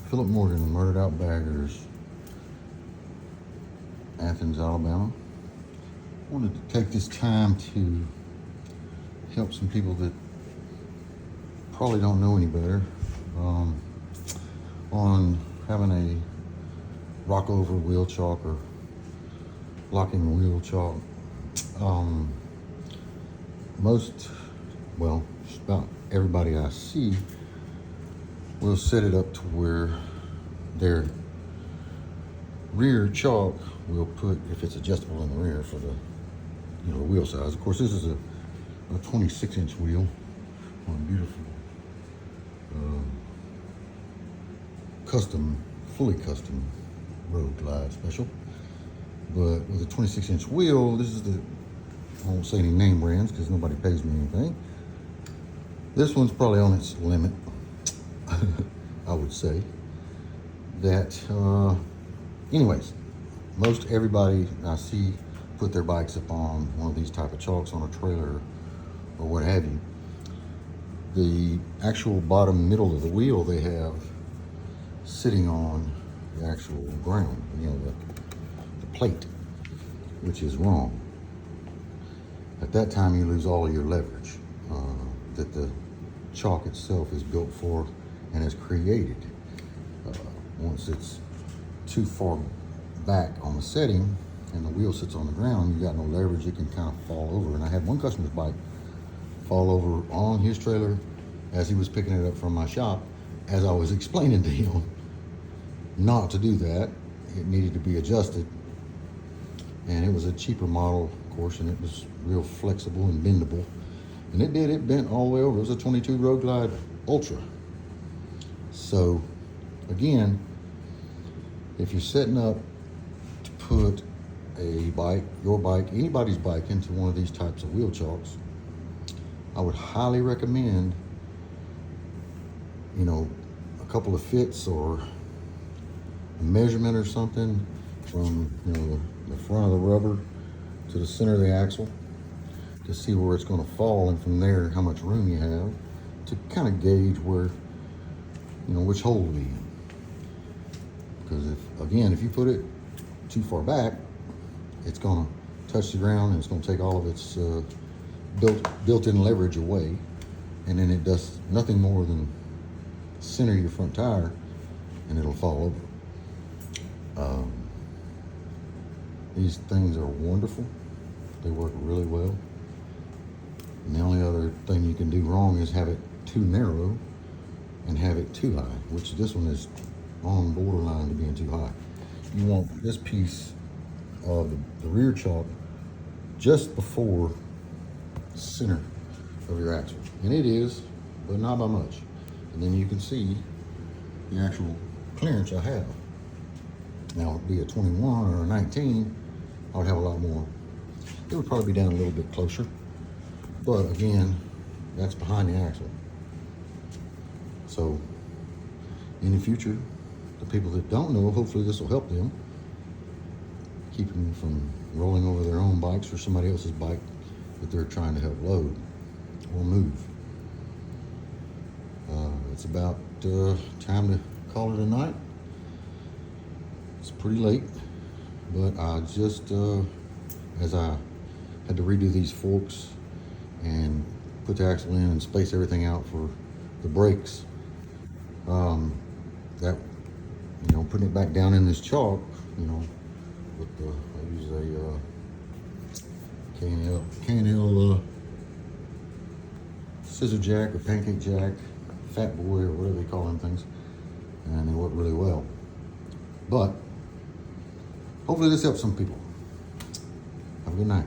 Philip Morgan, the Murdered Out Baggers, Athens, Alabama. I wanted to take this time to help some people that probably don't know any better on having a rollover wheel chock or locking wheel chock. Just about everybody I see will set it up to where their rear chock will put, if it's adjustable in the rear for the wheel size. Of course, this is a 26-inch wheel on a beautiful fully custom road glide special. But with a 26-inch wheel, this is I won't say any name brands because nobody pays me anything. This one's probably on its limit. I would say that, anyways, most everybody I see put their bikes up on one of these type of chocks on a trailer or what have you. The actual bottom middle of the wheel they have sitting on the actual ground, the plate, which is wrong. At that time, you lose all of your leverage that the chock itself is built for and is created. Once it's too far back on the setting and the wheel sits on the ground, you got no leverage, it can kind of fall over. And I had one customer's bike fall over on his trailer as he was picking it up from my shop, as I was explaining to him not to do that. It needed to be adjusted. And it was a cheaper model, of course, and it was real flexible and bendable. And it bent all the way over. It was a 22 Road Glide Ultra. So, again, if you're setting up to put a bike, your bike, anybody's bike into one of these types of wheel chocks, I would highly recommend, a couple of fits or a measurement or something from, the front of the rubber to the center of the axle to see where it's going to fall, and from there how much room you have to kind of gauge where, which hole to be in. Because if you put it too far back, it's going to touch the ground and it's going to take all of its built-in leverage away, and then it does nothing more than center your front tire and it'll fall over. These things are wonderful. They work really well. And the only other thing you can do wrong is have it too narrow and have it too high, which this one is on borderline to being too high. You want this piece of the rear chock just before the center of your axle. And it is, but not by much. And then you can see the actual clearance I have. Now, it'd be a 21 or a 19, I would have a lot more. It would probably be down a little bit closer. But again, that's behind the axle. So, in the future, the people that don't know, hopefully this will help them, keep them from rolling over their own bikes or somebody else's bike that they're trying to help load or move. It's about time to call it a night. It's pretty late, but I just, as I had to redo these forks and put the axle in and space everything out for the brakes, putting it back down in this chock, with I use a K&L scissor jack or pancake jack, fat boy or whatever they call them things, and they work really well. But hopefully this helps some people. Have a good night.